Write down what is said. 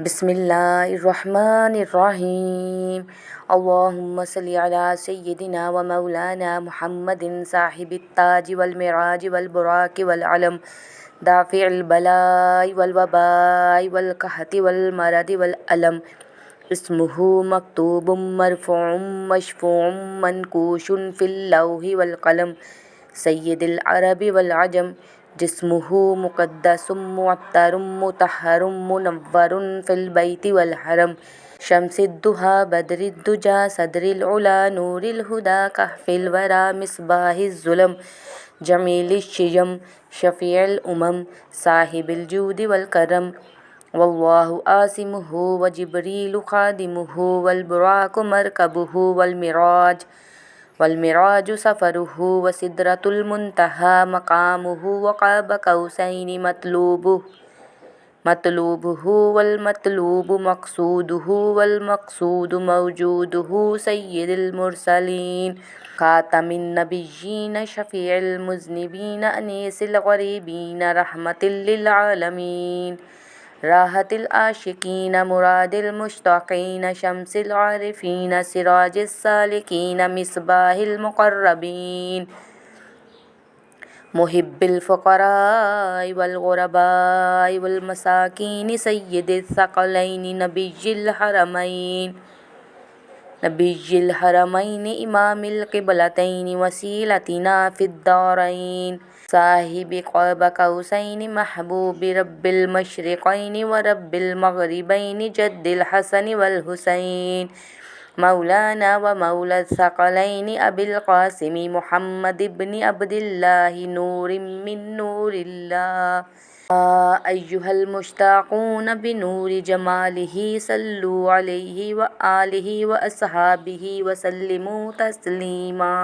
بسم اللہ الرحمن الرحیم۔ اللہم صلی علی سیدنا و مولانا محمد صاحب التاج والمعراج والبراق والعلم دافع البلاء والوباء والقحط والمرض والألم اسمہ مکتوب مرفوع مشفوع منقوش فی اللوح والقلم سید العرب والعجم جسمہ مقدس معطر مطہر منور فی البیت والحرم شمس الضحیٰ بدر الدجى صدر العلا نور الہدی کہف الورى مصباح الظلم جمیل الشیم شفیع الامم صاحب الجود والکرم واللہ عاصمہ وجبریل خادمہ والبراق مرکبہ والمعراج سفرہ وسدرۃ المنتہی مقامہ وقاب قوسین مطلوبہ والمطلوب مقصودہ والمقصود موجودہ سید المرسلین خاتم النبیین شفیع المذنبین انیس الغریبین رحمۃ للعالمین راحت العاشقین مراد المشتاقین شمس العارفین سراج السالکین مصباح المقربین محب الفقراء والغرباء والمساکین سید الثقلین نبی الحرمین امام القبلتین وسیلتنا فی الدارین صاحب قاب قوسین محبوب رب المشرقین ورب المغربین جد الحسن والحسین مولانا و مولا الثقلین ابی القاسم محمد بن عبد اللہ نور من نور اللہ ایہا المشتاقون بنور جمالہ صلوا علیہ وآلہ واصحابہ وسلموا تسلیما۔